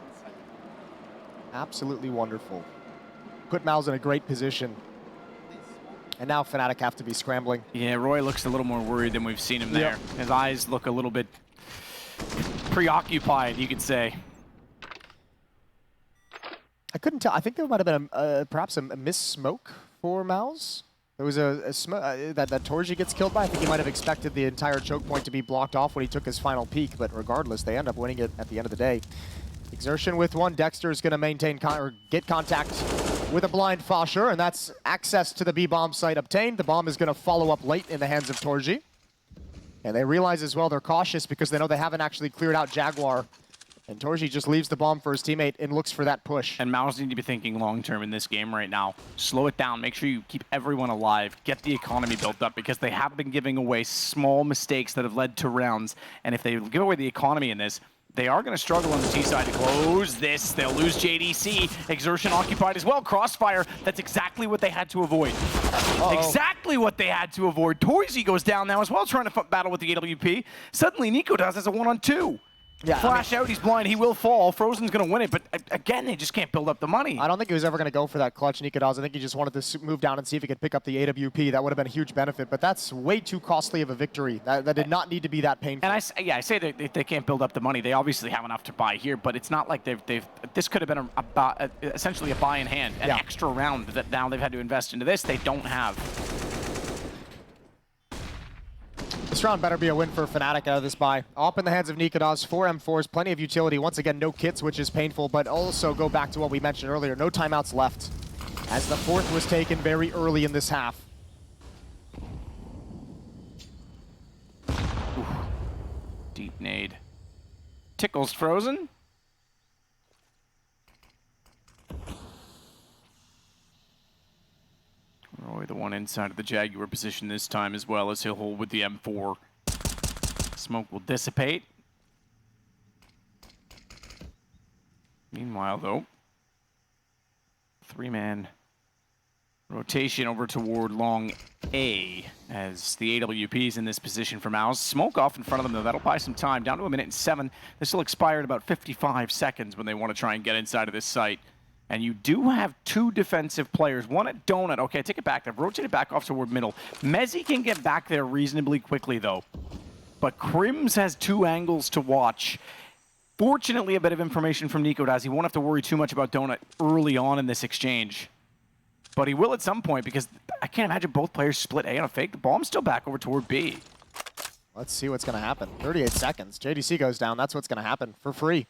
Absolutely wonderful. Put MOUZ in a great position. And now fnatic have to be scrambling. Yeah, Roy looks a little more worried than we've seen him there. Yep. His eyes look a little bit preoccupied, you could say. I couldn't tell. I think there might have been perhaps a missed smoke for MOUZ. There was a smoke that Torzi gets killed by. I think he might have expected the entire choke point to be blocked off when he took his final peek, but regardless, they end up winning it at the end of the day. Exertion with one. Dexter is going to maintain get contact with a blind Fosher, and that's access to the B-bomb site obtained. The bomb is going to follow up late in the hands of Torzi. And they realize as well they're cautious because they know they haven't actually cleared out Jaguar. And Torzi just leaves the bomb for his teammate and looks for that push. And MOUZ need to be thinking long-term in this game right now. Slow it down. Make sure you keep everyone alive. Get the economy built up because they have been giving away small mistakes that have led to rounds. And if they give away the economy in this, they are going to struggle on the T side to close this. They'll lose JDC. Exertion occupied as well. Crossfire. That's exactly what they had to avoid. Exactly what they had to avoid. Torzi goes down now as well, trying to battle with the AWP. Suddenly, Nicodaz has a 1-on-2. Yeah, Flash out, he's blind, he will fall. Frozen's going to win it, but again, they just can't build up the money. I don't think he was ever going to go for that clutch, Nicodaz. I think he just wanted to move down and see if he could pick up the AWP. That would have been a huge benefit, but that's way too costly of a victory. That did not need to be that painful. And I say that they can't build up the money. They obviously have enough to buy here, but it's not like this could have been essentially a buy in hand, an extra round that now they've had to invest into this. They don't have. This round better be a win for fnatic out of this buy. Up in the hands of Nicodaz, 4 M4s, plenty of utility. Once again, no kits, which is painful, but also go back to what we mentioned earlier. No timeouts left, as the fourth was taken very early in this half. Ooh. Deep nade. Tickles Frozen. Roy, the one inside of the Jaguar position this time, as well as he'll hold with the M4. Smoke will dissipate. Meanwhile, though, three-man rotation over toward long A, as the AWP's in this position for MOUZ. Smoke off in front of them, though. That'll buy some time. Down to 1:07. This will expire in about 55 seconds when they want to try and get inside of this site. And you do have two defensive players, one at Donut. Okay, take it back. They've rotated back off toward middle. Mezzi can get back there reasonably quickly, though. But Crims has two angles to watch. Fortunately, a bit of information from Nicodaz. He won't have to worry too much about Donut early on in this exchange. But he will at some point, because I can't imagine both players split A on a fake. The bomb's still back over toward B. Let's see what's going to happen. 38 seconds. JDC goes down. That's what's going to happen for free.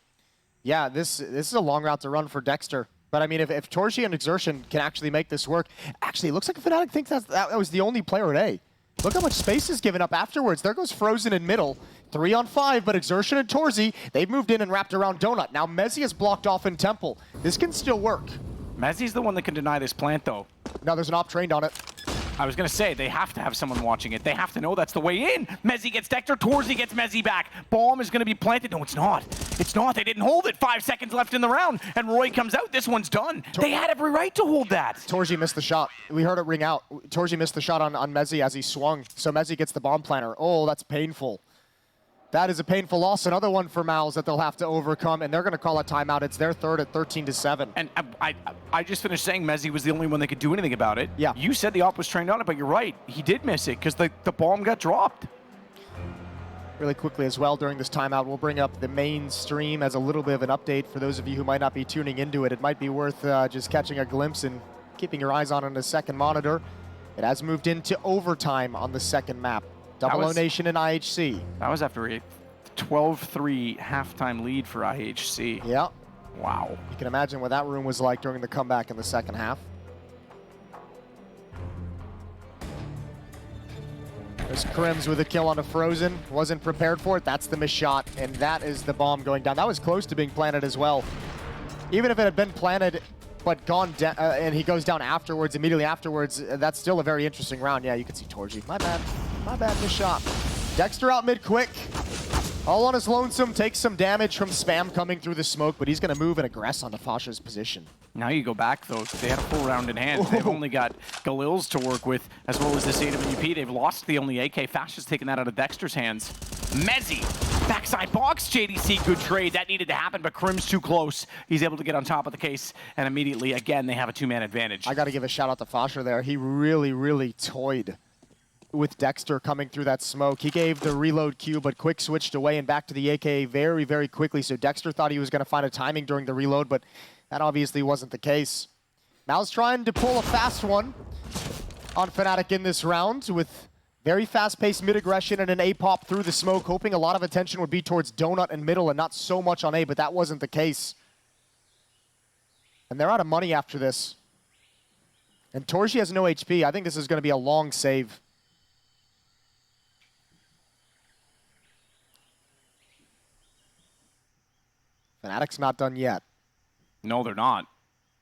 Yeah, this is a long route to run for Dexter. But I mean, if Torzi and Exertion can actually make this work, actually, it looks like fnatic thinks that was the only player at A. Look how much space is given up afterwards. There goes Frozen in middle. 3 on 5, but Exertion and Torzi, they've moved in and wrapped around Donut. Now Mezzi is blocked off in Temple. This can still work. Mezzi's the one that can deny this plant, though. Now there's an op trained on it. I was going to say, they have to have someone watching it. They have to know that's the way in. Mezzi gets Dexter, Torzi gets Mezzi back. Bomb is going to be planted. No, it's not. It's not. They didn't hold it. 5 seconds left in the round, and Roy comes out. This one's done. They had every right to hold that. Torzi missed the shot. We heard it ring out. Torzi missed the shot on Mezzi as he swung, so Mezzi gets the bomb planter. Oh, that's painful. That is a painful loss. Another one for MOUZ that they'll have to overcome, and they're going to call a timeout. It's their third at 13-7. And I just finished saying Mezzi was the only one that could do anything about it. Yeah. You said the op was trained on it, but you're right. He did miss it because the bomb got dropped. Really quickly as well during this timeout, we'll bring up the main stream as a little bit of an update for those of you who might not be tuning into it. It might be worth just catching a glimpse and keeping your eyes on the second monitor. It has moved into overtime on the second map. Double O Nation and IHC. That was after a 12-3 halftime lead for IHC. Yeah. Wow. You can imagine what that room was like during the comeback in the second half. There's Crims with a kill on a Frozen. Wasn't prepared for it. That's the missed shot, and that is the bomb going down. That was close to being planted as well. Even if it had been planted but gone down, and he goes down afterwards, immediately afterwards, that's still a very interesting round. Yeah, you can see Torji. My bad, missed shot. Dexter out mid quick. All on his lonesome, takes some damage from spam coming through the smoke, but he's going to move and aggress onto Fasha's position. Now you go back, though. They had a full round in hand. They've only got Galil's to work with, as well as this AWP. They've lost the only AK. Fasha's taken that out of Dexter's hands. Mezzi, backside box, JDC, good trade. That needed to happen, but Crim's too close. He's able to get on top of the case, and immediately, again, they have a two-man advantage. I got to give a shout out to Fasha there. He really toyed with Dexter coming through that smoke. He gave the reload cue, but quick switched away and back to the AK very quickly. So Dexter thought he was going to find a timing during the reload, but that obviously wasn't the case. MOUZ trying to pull a fast one on fnatic in this round with very fast-paced mid-aggression and an A-pop through the smoke, hoping a lot of attention would be towards Donut and middle and not so much on A, but that wasn't the case. And they're out of money after this. And Torji has no HP. I think this is going to be a long save. fnatic's not done yet. No, they're not.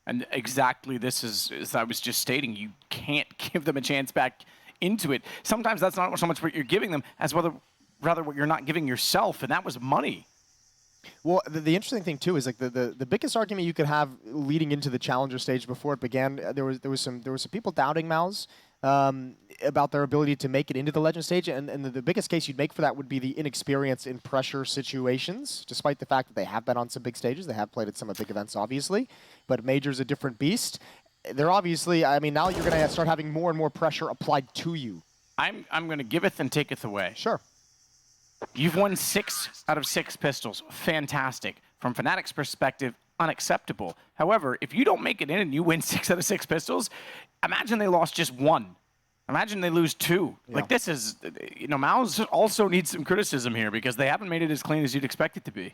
And exactly this is, as I was just stating, you can't give them a chance back into it. Sometimes that's not so much what you're giving them as rather what you're not giving yourself, and that was money. Well, the interesting thing too is like the biggest argument you could have leading into the challenger stage before it began. There was some people doubting MOUZ about their ability to make it into the legend stage, and the biggest case you'd make for that would be the inexperience in pressure situations. Despite the fact that they have been on some big stages, they have played at some big events, obviously, but Major's a different beast. They're obviously, I mean, now you're going to start having more and more pressure applied to you. I'm going to giveth and taketh away. Sure. You've won 6 out of 6 pistols. Fantastic. From fnatic's perspective, unacceptable. However, if you don't make it in and you win 6 out of 6 pistols, imagine they lost just 1. Imagine they lose 2. Yeah. Like, this is, you know, MOUZ also needs some criticism here because they haven't made it as clean as you'd expect it to be.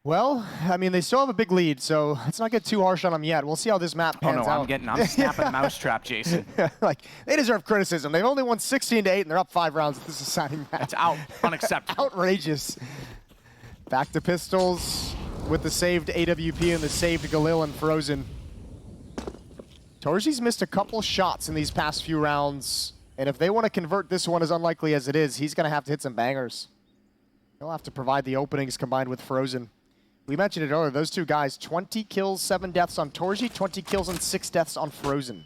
Well, I mean, they still have a big lead, so let's not get too harsh on them yet. We'll see how this map pans out. I'm snapping mousetrap, Jason. Like, they deserve criticism. They've only won 16-8, and they're up 5 rounds at this deciding match. It's unacceptable. Outrageous. Back to pistols with the saved AWP and the saved Galil and Frozen. Torji's missed a couple shots in these past few rounds, and if they want to convert this one as unlikely as it is, he's going to have to hit some bangers. He'll have to provide the openings combined with Frozen. We mentioned it earlier, those two guys, 20 kills, 7 deaths on Torji, 20 kills and 6 deaths on Frozen.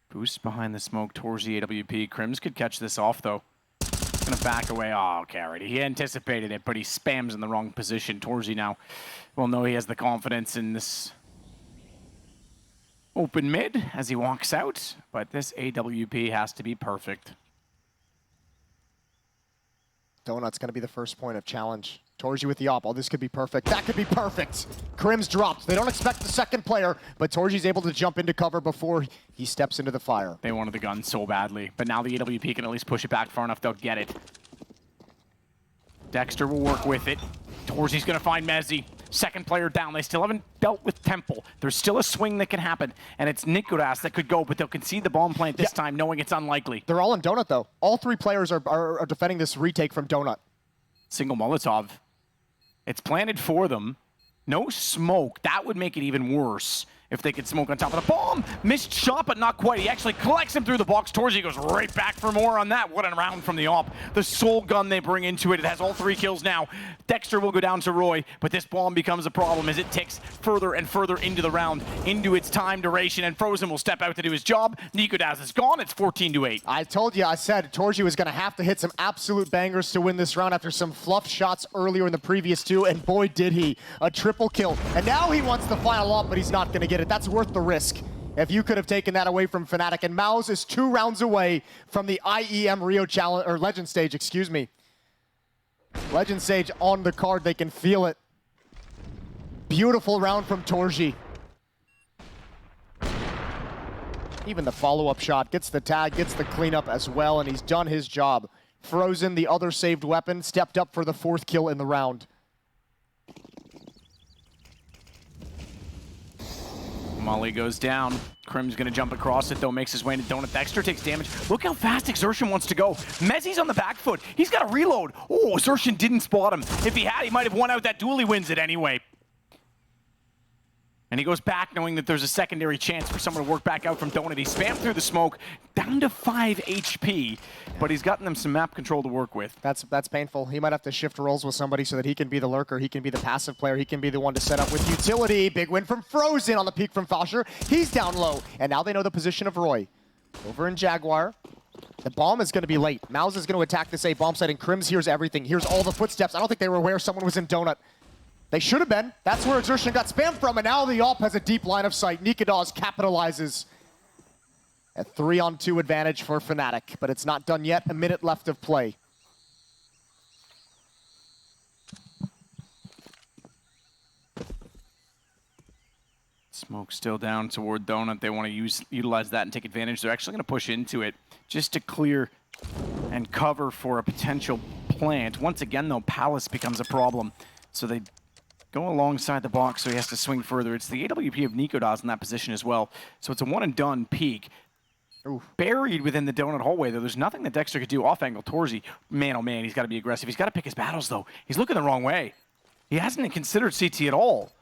Boost behind the smoke, Torji, AWP. Crims could catch this off, though. Gonna back away. Oh, carried. He anticipated it, but he spams in the wrong position. Torji now will know he has the confidence in this open mid as he walks out, but this AWP has to be perfect. Donut's going to be the first point of challenge. Torji with the op. Oh, this could be perfect. That could be perfect. Crims drops. They don't expect the second player, but Torji's able to jump into cover before he steps into the fire. They wanted the gun so badly, but now the AWP can at least push it back far enough they'll get it. Dexter will work with it. Torji's going to find Mezzi. Second player down. They still haven't dealt with Temple. There's still a swing that can happen, and it's Nikodas that could go, but they'll concede the bomb plant this time, knowing it's unlikely. They're all in Donut, though. All 3 players are defending this retake from Donut. Single Molotov. It's planted for them. No smoke. That would make it even worse if they could smoke on top of the bomb. Missed shot, but not quite. He actually collects him through the box. Torji goes right back for more on that. What a round from the op. The sole gun they bring into it. It has all 3 kills now. Dexter will go down to Roy, but this bomb becomes a problem as it ticks further and further into the round, into its time duration, and Frozen will step out to do his job. Nikodas is gone. It's 14-8. I told you, I said Torji was going to have to hit some absolute bangers to win this round after some fluff shots earlier in the previous 2, and boy did he. A triple kill. And now he wants the final op, but he's not going to get it. That's worth the risk. if you could have taken that away from Fnatic. And MOUZ is 2 rounds away from the IEM Rio Challenge, or Legend Stage, excuse me. Legend Stage on the card, they can feel it. Beautiful round from torge. Even the follow-up shot, gets the tag, gets the cleanup as well, and he's done his job. Frozen, the other saved weapon, stepped up for the 4th kill in the round. Molly goes down. Crim's gonna jump across it though, makes his way into Donut. Dexter takes damage. Look how fast Exertion wants to go. Mezzi's on the back foot. He's got to reload. Oh, Exertion didn't spot him. If he had, he might have won out that duel. He wins it anyway. And he goes back knowing that there's a secondary chance for someone to work back out from Donut. He spammed through the smoke, down to 5 HP, but he's gotten them some map control to work with. That's painful. He might have to shift roles with somebody so that he can be the lurker, he can be the passive player, he can be the one to set up with utility. Big win from Frozen on the peak from Fosher. He's down low, and now they know the position of Roy. Over in Jaguar. The bomb is going to be late. MOUZ is going to attack this A bomb site, and Crims hears everything. Hears all the footsteps. I don't think they were aware someone was in Donut. They should have been. That's where Exertion got spammed from, and now the AWP has a deep line of sight. Nikodas capitalizes. A 3-on-2 advantage for Fnatic, but it's not done yet. A minute left of play. Smoke still down toward Donut. They want to utilize that and take advantage. They're actually going to push into it just to clear and cover for a potential plant. Once again, though, Palace becomes a problem. So they go alongside the box, so he has to swing further. It's the AWP of Nikodas in that position as well. So it's a one-and-done peak. Ooh. Buried within the Donut hallway, though. There's nothing that Dexter could do off-angle. torge, man, oh man, he's got to be aggressive. He's got to pick his battles, though. He's looking the wrong way. He hasn't considered CT at all.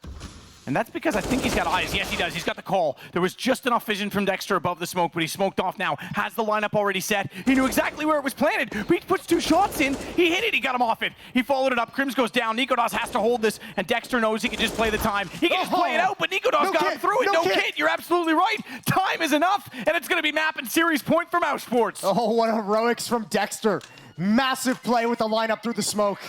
And that's because I think he's got eyes. Yes, he does. He's got the call. There was just enough vision from Dexter above the smoke, but he smoked off now. Has the lineup already set. He knew exactly where it was planted. But he puts 2 shots in. He hit it. He got him off it. He followed it up. Crims goes down. Nikodas has to hold this, and Dexter knows he can just play the time. He can just play it out, but Nikodas got him through it. No kid. You're absolutely right. Time is enough, and it's going to be map and series point for MOUZ Sports. Oh, what heroics from Dexter. Massive play with the lineup through the smoke.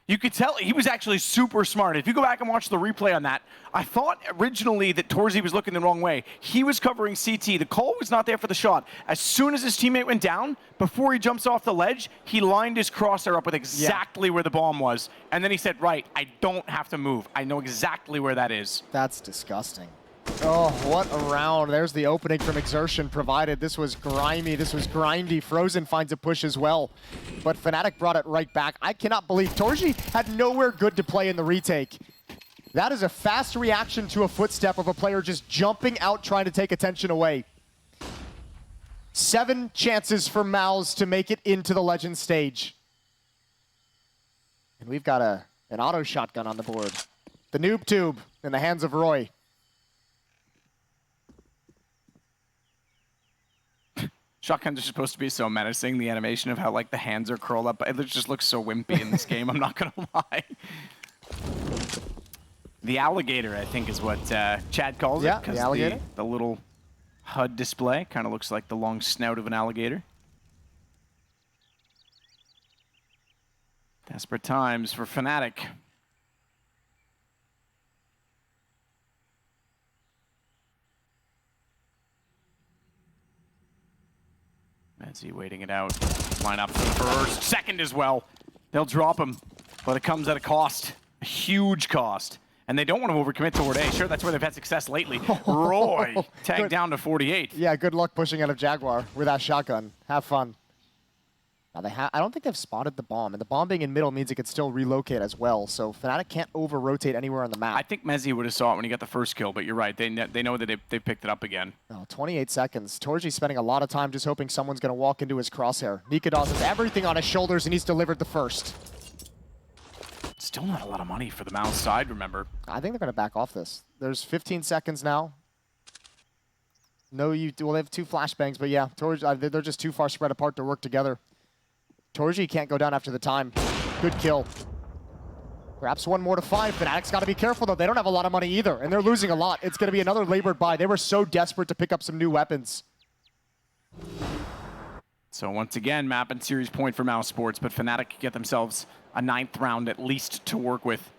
You could tell he was actually super smart. If you go back and watch the replay on that, I thought originally that torge was looking the wrong way. He was covering CT. The call was not there for the shot. As soon as his teammate went down, before he jumps off the ledge, he lined his crosshair up with exactly where the bomb was. And then he said, right, I don't have to move. I know exactly where that is. That's disgusting. Oh, what a round. There's the opening from Exertion provided. This was grimy. This was grindy. Frozen finds a push as well. But Fnatic brought it right back. I cannot believe torge had nowhere good to play in the retake. That is a fast reaction to a footstep of a player just jumping out trying to take attention away. 7 chances for MOUZ to make it into the Legend stage. And we've got an auto shotgun on the board. The noob tube in the hands of Roy. Shotguns are supposed to be so menacing. The animation of how like the hands are curled up, it just looks so wimpy in this game. I'm not gonna lie. The alligator, I think, is what Chad calls it. The alligator. The little HUD display kind of looks like the long snout of an alligator. Desperate times for Fnatic. Mezzi waiting it out. Line up for the first, second as well. They'll drop him, but it comes at a cost, a huge cost. And they don't want to overcommit toward A. Sure, that's where they've had success lately. Roy tagged down to 48. Yeah, good luck pushing out of Jaguar with that shotgun. Have fun. Now I don't think they've spotted the bomb, and the bomb being in middle means it could still relocate as well. So Fnatic can't over-rotate anywhere on the map. I think Mezzi would have saw it when he got the first kill, but you're right. They know that they picked it up again. Oh, 28 seconds. torge's spending a lot of time just hoping someone's going to walk into his crosshair. Nikodas has everything on his shoulders, and he's delivered the first. Still not a lot of money for the MOUZ side, remember. I think they're going to back off this. There's 15 seconds now. No, well, they have 2 flashbangs, but yeah, torge, they're just too far spread apart to work together. torge can't go down after the time. Good kill. Perhaps one more to 5. Fnatic's got to be careful, though. They don't have a lot of money either, and they're losing a lot. It's going to be another labored buy. They were so desperate to pick up some new weapons. So once again, map and series point for MOUZ Sports, but Fnatic get themselves a 9th round at least to work with.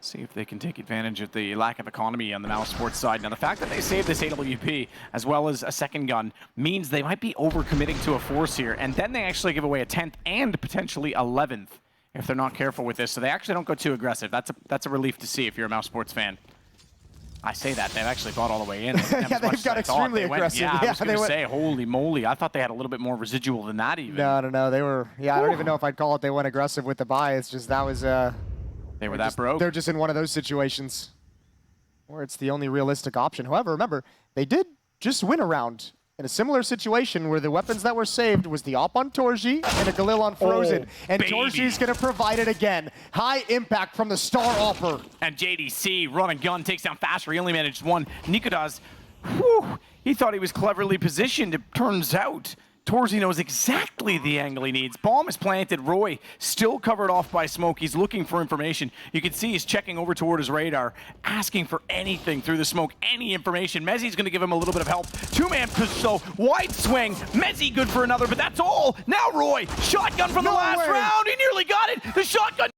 See if they can take advantage of the lack of economy on the MOUZ Sports side. Now, the fact that they saved this AWP as well as a second gun means they might be overcommitting to a force here, and then they actually give away a 10th and potentially 11th if they're not careful with this. So they actually don't go too aggressive. That's a relief to see if you're a MOUZ Sports fan. I say that, they've actually bought all the way in. Yeah, they've got extremely aggressive. Yeah, I was going to say, holy moly. I thought they had a little bit more residual than that even. No. They were, I don't even know if I'd call it they went aggressive with the buy. It's just that was... They were that broke. They're just in one of those situations where it's the only realistic option. However, remember, they did just win a round in a similar situation where the weapons that were saved was the op on Torji and a Galil on Frozen. And Torji's going to provide it again. High impact from the star offer. And JDC, run and gun, takes down faster. He only managed one. Nikodas, whew, he thought he was cleverly positioned. It turns out Torzi knows exactly the angle he needs. Bomb is planted. Roy still covered off by smoke. He's looking for information. You can see he's checking over toward his radar, asking for anything through the smoke, any information. Mezzi's going to give him a little bit of help. Two-man pistol, wide swing. Mezzi good for another, but that's all. Now Roy, shotgun from the last round. He nearly got it. The shotgun